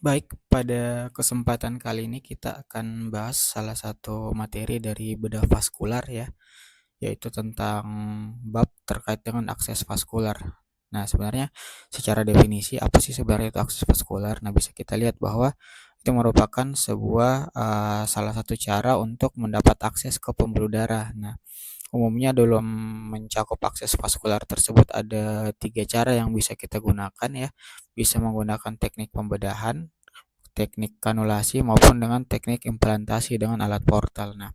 Baik, pada kesempatan kali ini kita akan bahas salah satu materi dari bedah vaskular ya, yaitu tentang bab terkait dengan akses vaskular. Nah, sebenarnya secara definisi apa sih sebenarnya itu akses vaskular? Nah, bisa kita lihat bahwa itu merupakan sebuah salah satu cara untuk mendapat akses ke pembuluh darah. Nah, umumnya dalam mencakup akses vaskular tersebut ada tiga cara yang bisa kita gunakan ya. Bisa menggunakan teknik pembedahan, teknik kanulasi maupun dengan teknik implantasi dengan alat portal. Nah,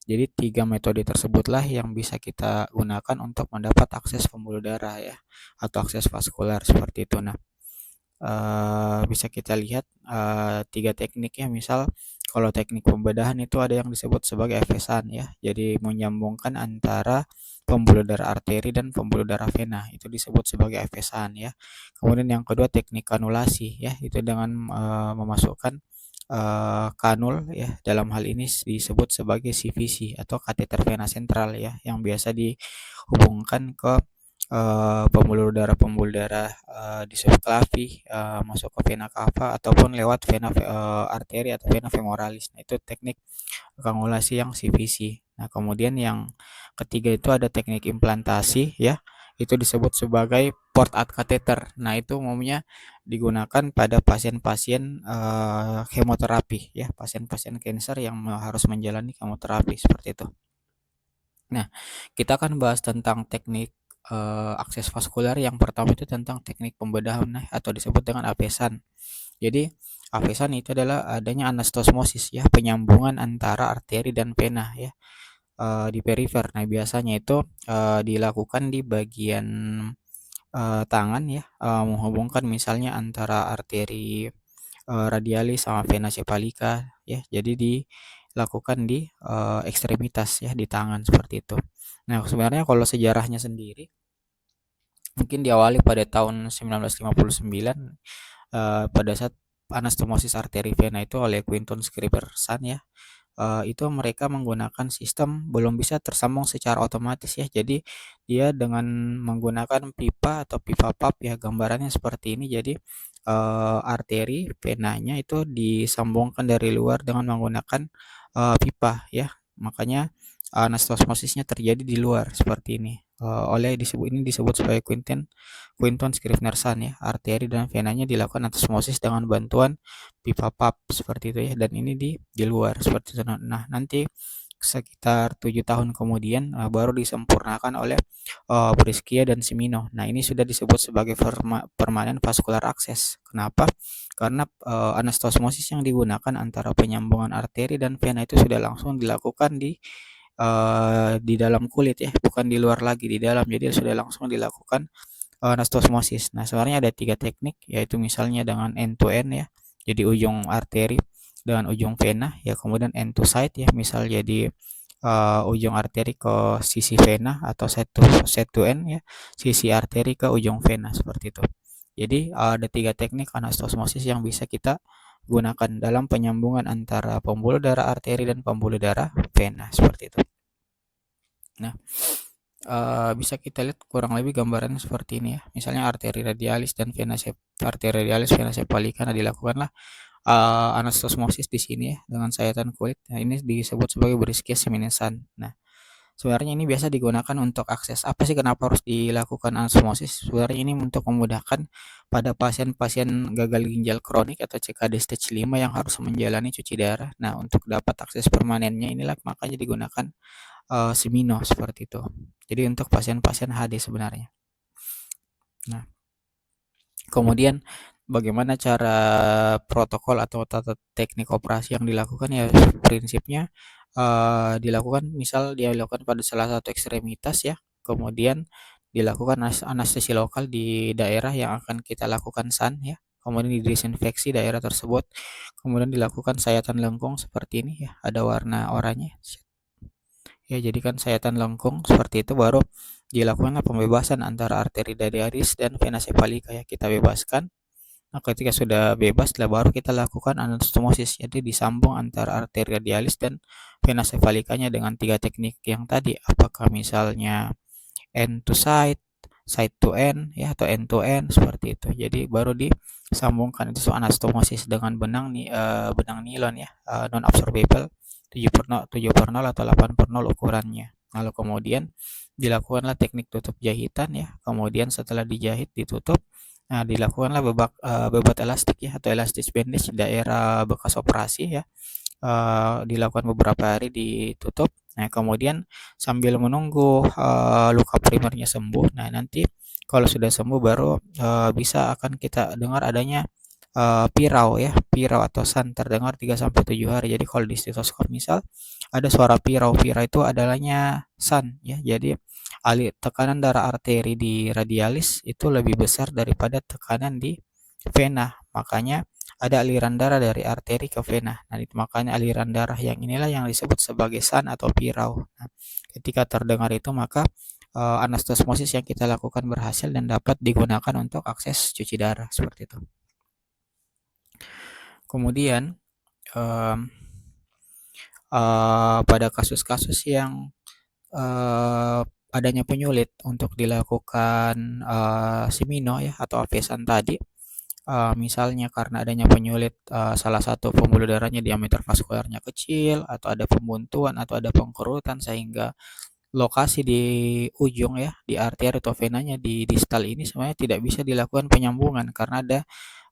jadi tiga metode tersebutlah yang bisa kita gunakan untuk mendapat akses pembuluh darah ya atau akses vaskular seperti itu. Nah, bisa kita lihat tiga tekniknya. Misal kalau teknik pembedahan itu ada yang disebut sebagai efesan ya. Jadi menyambungkan antara pembuluh darah arteri dan pembuluh darah vena itu disebut sebagai efesan ya. Kemudian yang kedua teknik kanulasi ya, itu dengan memasukkan kanul ya, dalam hal ini disebut sebagai CVC atau kateter vena sentral ya, yang biasa dihubungkan ke pembuluh darah di subclavi masuk ke vena cava ataupun lewat vena arteri atau vena femoralis. Nah, itu teknik kanulasi yang CVC. Nah, kemudian yang ketiga itu ada teknik implantasi ya. Itu disebut sebagai port ad catheter. Nah, itu umumnya digunakan pada pasien-pasien kemoterapi ya, pasien-pasien kanker yang harus menjalani kemoterapi seperti itu. Nah, kita akan bahas tentang teknik akses vaskular. Yang pertama itu tentang teknik pembedahan atau disebut dengan apesan. Jadi, apesan itu adalah adanya anastasmosis ya, penyambungan antara arteri dan vena ya di perifer. Nah, biasanya itu dilakukan di bagian tangan ya, menghubungkan misalnya antara arteri radialis sama vena cephalica ya. Jadi dilakukan di ekstremitas ya, di tangan seperti itu. Nah, sebenarnya kalau sejarahnya sendiri mungkin diawali pada tahun 1959 pada saat anastomosis arteri vena itu oleh Quinton Scriberson ya. Itu mereka menggunakan sistem belum bisa tersambung secara otomatis ya. Jadi dia dengan menggunakan pipa atau pipa pap ya, gambarannya seperti ini. Jadi arteri venanya itu disambungkan dari luar dengan menggunakan pipa ya. Makanya anastasmosisnya terjadi di luar seperti ini. Ini disebut sebagai Quinton Scrivenerson ya. Arteri dan venanya dilakukan anastasmosis dengan bantuan pipa pap seperti itu ya, dan ini di luar seperti itu. Nah, nanti sekitar 7 tahun kemudian baru disempurnakan oleh Brescia dan Simino. Nah, ini sudah disebut sebagai permanen vascular access. Kenapa? Karena anastasmosis yang digunakan antara penyambungan arteri dan vena itu sudah langsung dilakukan di dalam kulit ya, bukan di luar lagi, di dalam. Jadi sudah langsung dilakukan anastasmosis. Nah, sebenarnya ada tiga teknik, yaitu misalnya dengan end to end ya, jadi ujung arteri dengan ujung vena ya, kemudian end to side ya, misal jadi ujung arteri ke sisi vena, atau side to end ya, sisi arteri ke ujung vena seperti itu. Jadi ada tiga teknik anastasmosis yang bisa kita gunakan dalam penyambungan antara pembuluh darah arteri dan pembuluh darah vena seperti itu. Nah, bisa kita lihat kurang lebih gambarannya seperti ini ya. Misalnya arteri radialis dan vena cephalica. Nah, dilakukanlah anastasmosis di sini ya dengan sayatan kulit. Nah, ini disebut sebagai Brescia seminesan. Nah, sebenarnya ini biasa digunakan untuk akses. Apa sih kenapa harus dilakukan anastasmosis? Sebenarnya ini untuk memudahkan pada pasien-pasien gagal ginjal kronik atau CKD stage 5 yang harus menjalani cuci darah. Nah, untuk dapat akses permanennya inilah makanya digunakan Semino seperti itu. Jadi untuk pasien-pasien HD sebenarnya. Nah, kemudian bagaimana cara protokol atau tata teknik operasi yang dilakukan ya, prinsipnya dilakukan, misal dia dilakukan pada salah satu ekstremitas ya, kemudian dilakukan anestesi lokal di daerah yang akan kita lakukan SAN ya, kemudian didesinfeksi daerah tersebut, kemudian dilakukan sayatan lengkung seperti ini ya, ada warna oranye ya, jadikan sayatan lengkung seperti itu, baru dilakukan pembebasan antara arteri radialis dan vena cephalica ya, kita bebaskan. Nah, ketika sudah bebas, baru kita lakukan anastomosis, jadi disambung antara arteri radialis dan vena cephalicanya dengan tiga teknik yang tadi, apakah misalnya end to side, side to end ya atau end to end seperti itu. Jadi baru disambungkan itu anastomosis dengan benang nilon ya, non absorbable 7/0 atau 8/0 ukurannya. Lalu kemudian dilakukanlah teknik tutup jahitan ya. Kemudian setelah dijahit ditutup, nah dilakukanlah bebat elastik ya atau elastis bandage di daerah bekas operasi ya. Dilakukan beberapa hari ditutup. Nah, kemudian sambil menunggu luka primernya sembuh, nah nanti kalau sudah sembuh baru bisa akan kita dengar adanya pirau ya, pirau atau san terdengar 3 sampai 7 hari. Jadi kalau di stetoskop misal ada suara pirau, pirau itu adalahnya san ya. Jadi tekanan darah arteri di radialis itu lebih besar daripada tekanan di vena. Makanya ada aliran darah dari arteri ke vena. Nah, itu makanya aliran darah yang inilah yang disebut sebagai san atau pirau. Nah, ketika terdengar itu maka anastasmosis yang kita lakukan berhasil dan dapat digunakan untuk akses cuci darah seperti itu. Kemudian pada kasus-kasus yang adanya penyulit untuk dilakukan simino ya atau avesan tadi, misalnya karena adanya penyulit salah satu pembuluh darahnya diameter vaskularnya kecil atau ada pembuntuan atau ada pengkerutan sehingga lokasi di ujung ya di arteri atau venanya di distal ini sebenarnya tidak bisa dilakukan penyambungan karena ada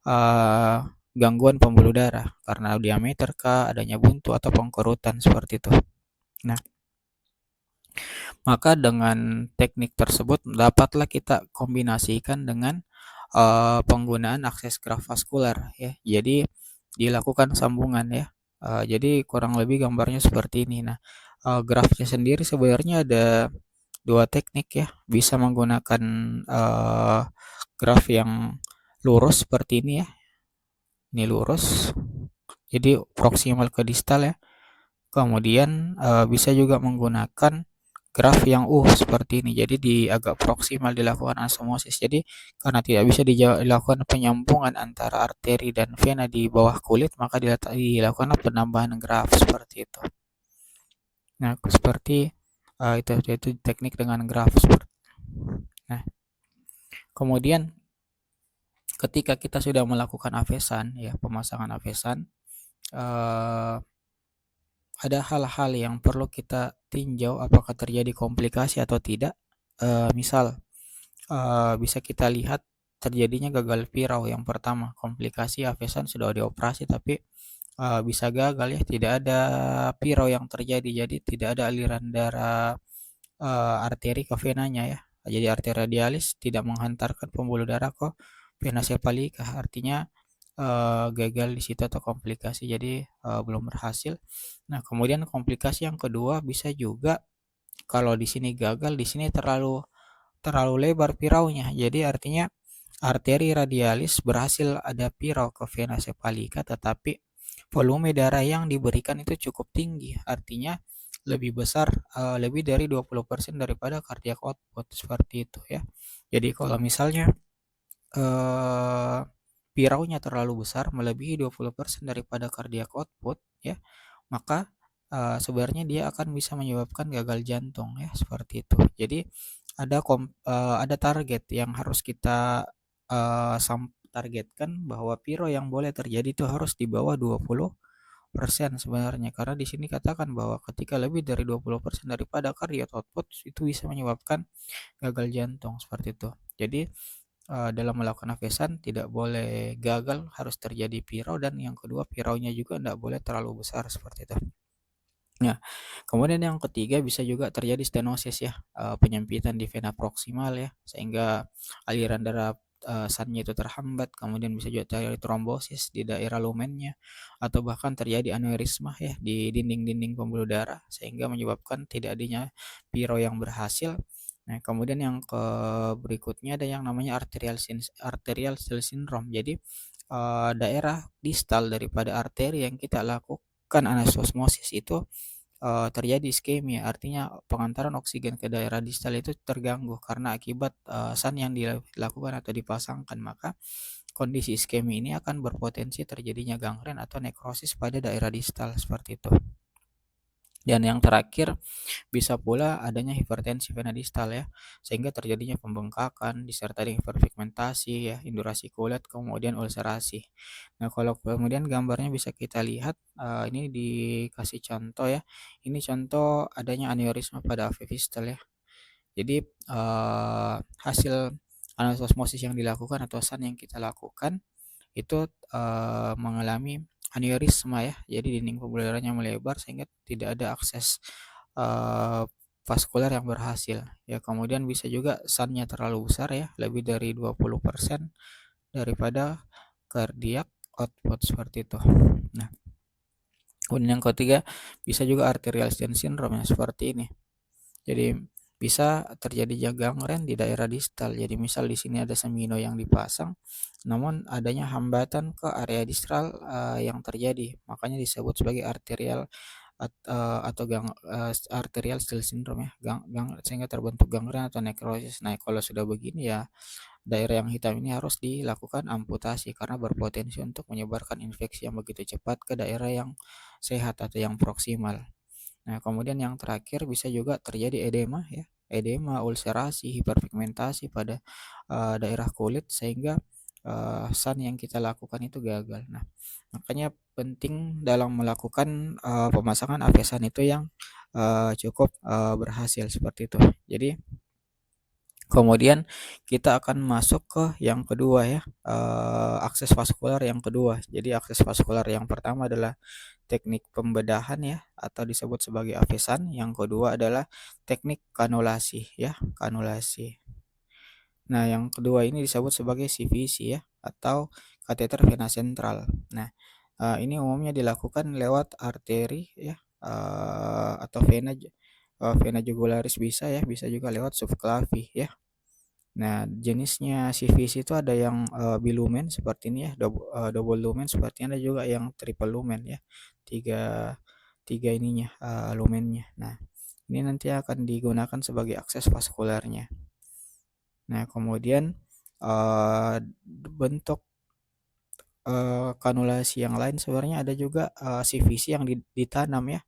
uh, gangguan pembuluh darah karena diameter kah, adanya buntu atau pengkerutan seperti itu. Nah, maka dengan teknik tersebut dapatlah kita kombinasikan dengan penggunaan akses graf vaskular ya. Jadi dilakukan sambungan ya. Jadi kurang lebih gambarnya seperti ini. Nah, grafnya sendiri sebenarnya ada dua teknik ya. Bisa menggunakan graf yang lurus seperti ini ya. Ini lurus. Jadi proksimal ke distal ya. Kemudian bisa juga menggunakan graf yang seperti ini. Jadi agak proksimal dilakukan anastomosis. Jadi karena tidak bisa dilakukan penyambungan antara arteri dan vena di bawah kulit, maka dilakukan penambahan graf seperti itu. Nah, seperti itu teknik dengan graf seperti. Nah, kemudian ketika kita sudah melakukan avesan ya, pemasangan avesan, ada hal-hal yang perlu kita tinjau apakah terjadi komplikasi atau tidak. Misal bisa kita lihat terjadinya gagal pirau yang pertama, komplikasi avesan sudah dioperasi tapi bisa gagal ya, tidak ada pirau yang terjadi, jadi tidak ada aliran darah arteri ke venanya ya. Jadi arteri radialis tidak menghantarkan pembuluh darah ke vena cephalika, artinya gagal di situ atau komplikasi, jadi belum berhasil. Nah, kemudian komplikasi yang kedua bisa juga kalau di sini gagal, di sini terlalu lebar piraunya. Jadi artinya arteri radialis berhasil ada pirau ke vena cephalika, tetapi volume darah yang diberikan itu cukup tinggi. Artinya lebih besar, lebih dari 20% daripada cardiac output seperti itu ya. Jadi kalau misalnya piraunya terlalu besar melebihi 20% daripada cardiac output ya, maka sebenarnya dia akan bisa menyebabkan gagal jantung ya seperti itu. Jadi ada target yang harus kita targetkan bahwa piro yang boleh terjadi itu harus di bawah 20% sebenarnya, karena di sini katakan bahwa ketika lebih dari 20% daripada cardiac output itu bisa menyebabkan gagal jantung seperti itu. Jadi dalam melakukan avesan tidak boleh gagal, harus terjadi pirau, dan yang kedua piraunya juga tidak boleh terlalu besar seperti itu. Nah, kemudian yang ketiga bisa juga terjadi stenosis ya, penyempitan di vena proksimal ya, sehingga aliran darah sannya itu terhambat. Kemudian bisa juga terjadi trombosis di daerah lumennya, atau bahkan terjadi aneurisma ya di dinding-dinding pembuluh darah sehingga menyebabkan tidak adanya piro yang berhasil. Nah, kemudian yang berikutnya ada yang namanya arterial cell syndrome. Jadi daerah distal daripada arteri yang kita lakukan anastomoses itu terjadi iskemia, artinya pengantaran oksigen ke daerah distal itu terganggu karena akibat san yang dilakukan atau dipasangkan, maka kondisi iskemia ini akan berpotensi terjadinya gangren atau nekrosis pada daerah distal seperti itu. Dan yang terakhir bisa pula adanya hipertensi vena distal ya, sehingga terjadinya pembengkakan disertai hiperpigmentasi ya, indurasi kulit, kemudian ulcerasi. Nah, kalau kemudian gambarnya bisa kita lihat, ini dikasih contoh ya. Ini contoh adanya aneurisma pada AV fistal ya. Jadi, hasil anastasmosis yang dilakukan atau SAN yang kita lakukan itu, mengalami aneurisma ya. Jadi dinding pembuluh melebar sehingga tidak ada akses, eee, vaskular yang berhasil. Ya kemudian bisa juga SAN-nya terlalu besar ya, lebih dari 20% daripada cardiac output seperti itu. Nah, kemudian yang ketiga bisa juga arterial stent syndrome ya, seperti ini. Jadi bisa terjadi gangren di daerah distal. Jadi misal di sini ada semino yang dipasang, namun adanya hambatan ke area distal yang terjadi, makanya disebut sebagai arterial atau arterial stent syndrome ya, sehingga terbentuk gangren atau nekrosis. Nah, kalau sudah begini ya daerah yang hitam ini harus dilakukan amputasi karena berpotensi untuk menyebarkan infeksi yang begitu cepat ke daerah yang sehat atau yang proksimal. Nah, kemudian yang terakhir bisa juga terjadi edema ya, edema, ulcerasi, hiperpigmentasi pada daerah kulit sehingga SAN yang kita lakukan itu gagal. Nah, makanya penting dalam melakukan pemasangan AV-SAN itu yang cukup berhasil seperti itu. Jadi kemudian kita akan masuk ke yang kedua ya, akses vaskular yang kedua. Jadi akses vaskular yang pertama adalah teknik pembedahan ya atau disebut sebagai avesan. Yang kedua adalah teknik kanulasi ya, kanulasi. Nah, yang kedua ini disebut sebagai CVC ya atau kateter vena sentral. Nah, ini umumnya dilakukan lewat arteri ya, atau vena jugularis bisa ya, bisa juga lewat subclavi ya. Nah, jenisnya CVC itu ada yang bilumen seperti ini ya, double lumen seperti ini, ada juga yang triple lumen ya. Tiga tiga ininya lumennya. Nah, ini nanti akan digunakan sebagai akses vaskularnya. Nah, kemudian bentuk kanulasi yang lain sebenarnya ada juga CVC yang ditanam ya.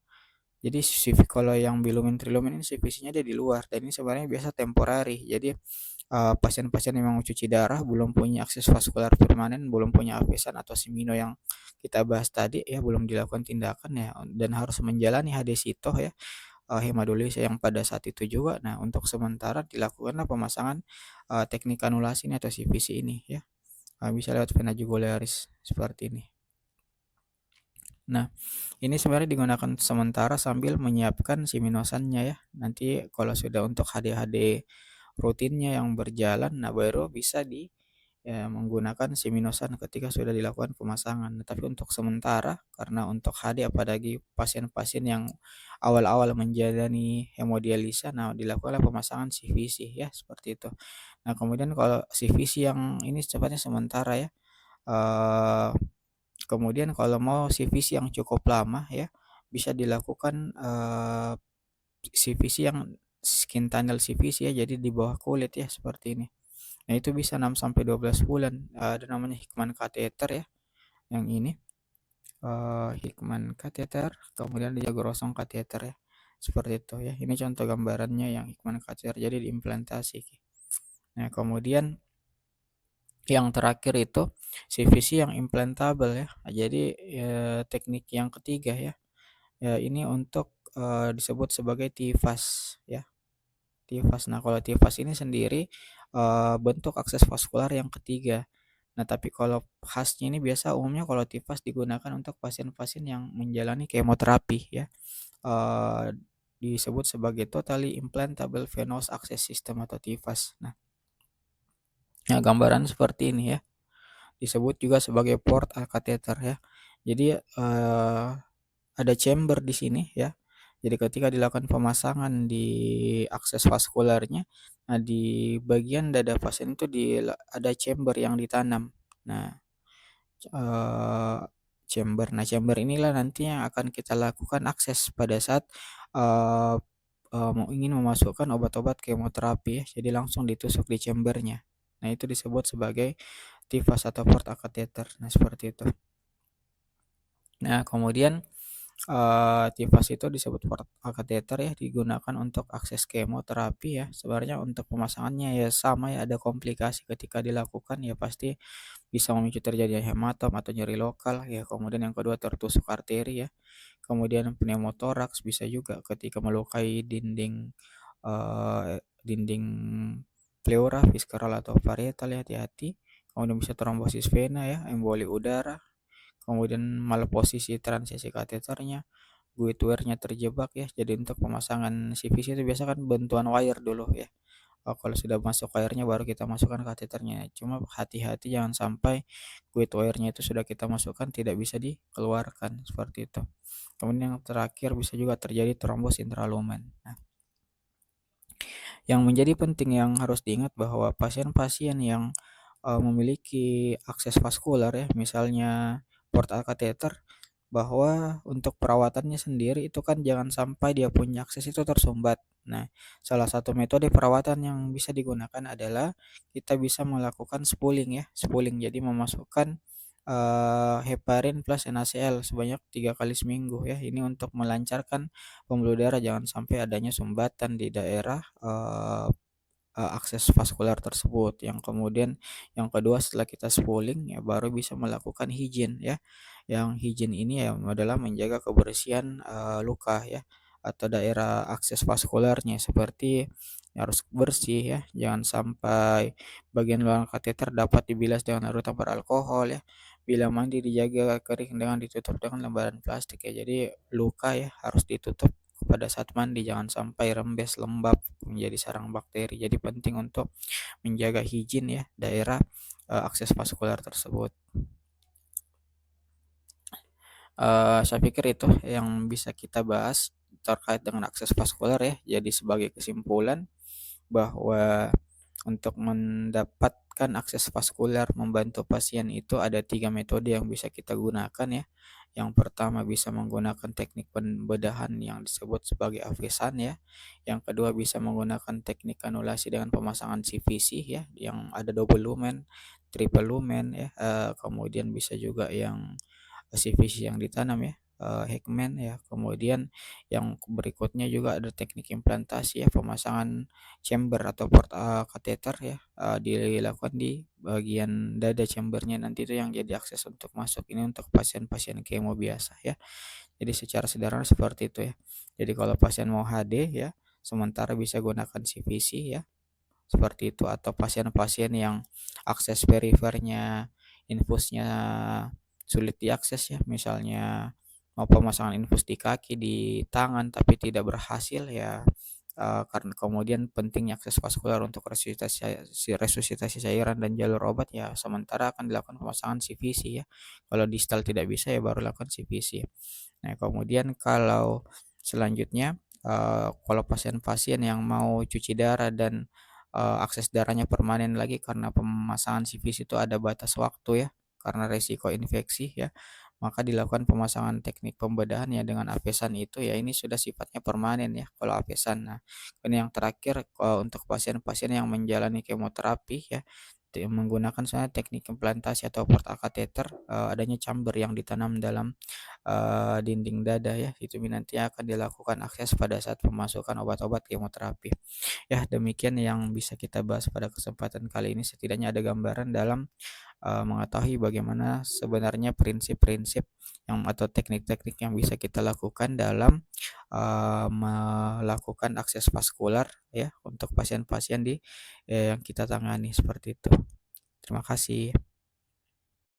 Jadi kalau yang bilumen trilumen ini CVC-nya ada di luar dan ini sebenarnya biasa temporari. Jadi pasien-pasien yang mau cuci darah belum punya akses vaskular permanen, belum punya avesan atau semino yang kita bahas tadi ya, belum dilakukan tindakan ya dan harus menjalani hadesitoh ya, hemodialisa yang pada saat itu juga. Nah, untuk sementara dilakukanlah pemasangan teknik kanulasi ini atau CVC ini ya. Bisa lewat vena jugularis seperti ini. Nah, ini sebenarnya digunakan sementara sambil menyiapkan siminosannya ya. Nanti kalau sudah untuk HD-HD rutinnya yang berjalan, nah baru bisa menggunakan siminosan ketika sudah dilakukan pemasangan. Nah, tapi untuk sementara karena untuk HD apalagi pasien-pasien yang awal-awal menjalani hemodialisa, nah dilakukanlah pemasangan CVC ya seperti itu. Nah, kemudian kalau CVC yang ini sifatnya sementara ya. Kemudian kalau mau CVC yang cukup lama ya, bisa dilakukan CVC yang skin tunnel CVC ya, jadi di bawah kulit ya seperti ini. Nah, itu bisa 6 sampai 12 bulan. Ada namanya Hickman catheter ya, yang ini Hickman catheter, kemudian dia Grosong catheter ya. Seperti itu ya. Ini contoh gambarannya yang Hickman catheter jadi diimplantasi. Nah, kemudian yang terakhir itu CVC yang implantable ya. Jadi teknik yang ketiga ya. Ya ini untuk disebut sebagai TIVAS ya. TIVAS. Nah, kalau TIVAS ini sendiri bentuk akses vaskular yang ketiga. Nah, tapi kalau khasnya ini biasa umumnya kalau TIVAS digunakan untuk pasien-pasien yang menjalani kemoterapi ya. Disebut sebagai totally implantable venous access system atau TIVAS. Nah, gambaran seperti ini ya. Disebut juga sebagai port catheter ya. Jadi ada chamber di sini ya. Jadi ketika dilakukan pemasangan di akses vaskularnya, nah di bagian dada pasien itu ada chamber yang ditanam. Nah, chamber inilah nanti yang akan kita lakukan akses pada saat ingin memasukkan obat-obat kemoterapi ya. Jadi langsung ditusuk di chambernya. Nah, itu disebut sebagai TIVAS atau port catheter. Nah, seperti itu. Nah, kemudian TIVAS itu disebut port kateter ya, digunakan untuk akses kemoterapi ya. Sebenarnya untuk pemasangannya ya sama ya, ada komplikasi ketika dilakukan ya, pasti bisa memicu terjadinya hematom atau nyeri lokal ya. Kemudian yang kedua tertusuk arteri ya. Kemudian pneumotoraks bisa juga ketika melukai dinding pleura, visceral atau parietal ya, hati-hati. Kemudian bisa trombosis vena ya, emboli udara. Kemudian malposisi transisi kateternya, guide wire-nya terjebak ya. Jadi untuk pemasangan CVC itu biasa kan bantuan wire dulu ya. Kalau sudah masuk wire-nya baru kita masukkan kateternya. Cuma hati-hati jangan sampai guide wire-nya itu sudah kita masukkan tidak bisa dikeluarkan seperti itu. Kemudian yang terakhir bisa juga terjadi trombos intralumen. Nah, yang menjadi penting yang harus diingat bahwa pasien-pasien yang memiliki akses vaskular ya, misalnya portal kateter, bahwa untuk perawatannya sendiri itu kan jangan sampai dia punya akses itu tersumbat. Nah, salah satu metode perawatan yang bisa digunakan adalah kita bisa melakukan spooling ya, spooling. Jadi memasukkan heparin plus NaCl sebanyak 3 kali seminggu ya. Ini untuk melancarkan pembuluh darah, jangan sampai adanya sumbatan di daerah akses vaskular tersebut. Yang kemudian yang kedua setelah kita spooling ya baru bisa melakukan hygiene ya. Yang hygiene ini ya adalah menjaga kebersihan luka ya atau daerah akses vaskularnya, seperti harus bersih ya. Jangan sampai bagian luar kateter dapat dibilas dengan larutan beralkohol ya. Bila mandi dijaga kering dengan ditutup dengan lembaran plastik ya. Jadi luka ya harus ditutup pada saat mandi, jangan sampai rembes lembab menjadi sarang bakteri. Jadi penting untuk menjaga higien ya daerah akses vaskular tersebut. Saya pikir itu yang bisa kita bahas terkait dengan akses vaskular ya. Jadi sebagai kesimpulan bahwa untuk mendapatkan akses vaskular membantu pasien itu ada 3 metode yang bisa kita gunakan ya. Yang pertama bisa menggunakan teknik pembedahan yang disebut sebagai Avesan ya. Yang kedua bisa menggunakan teknik kanulasi dengan pemasangan CVC ya, yang ada double lumen, triple lumen ya. Kemudian bisa juga yang CVC yang ditanam ya, Heckman ya. Kemudian yang berikutnya juga ada teknik implantasi ya, pemasangan chamber atau port kateter ya, dilakukan di bagian dada chambernya, nanti itu yang jadi akses untuk masuk. Ini untuk pasien-pasien kemo biasa ya. Jadi secara sederhana seperti itu ya. Jadi kalau pasien mau HD ya, sementara bisa gunakan CVC ya, seperti itu. Atau pasien-pasien yang akses perifernya, infusnya sulit diakses ya, misalnya mau pemasangan infus di kaki, di tangan tapi tidak berhasil ya, karena kemudian pentingnya akses vaskular untuk resusitasi cairan dan jalur obat ya, sementara akan dilakukan pemasangan CVC ya. Kalau distal tidak bisa ya baru lakukan CVC. Nah, kemudian kalau selanjutnya kalau pasien-pasien yang mau cuci darah dan akses darahnya permanen lagi karena pemasangan CVC itu ada batas waktu ya, karena resiko infeksi ya, maka dilakukan pemasangan teknik pembedahan ya dengan Avesan itu ya, ini sudah sifatnya permanen ya kalau Avesan. Nah, dan yang terakhir untuk pasien-pasien yang menjalani kemoterapi ya, menggunakan teknik implantasi atau portal kateter, adanya chamber yang ditanam dalam dinding dada ya, itu nanti akan dilakukan akses pada saat pemasukan obat-obat kemoterapi. Ya, demikian yang bisa kita bahas pada kesempatan kali ini. Setidaknya ada gambaran dalam mengetahui bagaimana sebenarnya prinsip-prinsip yang atau teknik-teknik yang bisa kita lakukan dalam melakukan akses vaskular ya untuk pasien-pasien yang kita tangani seperti itu. Terima kasih.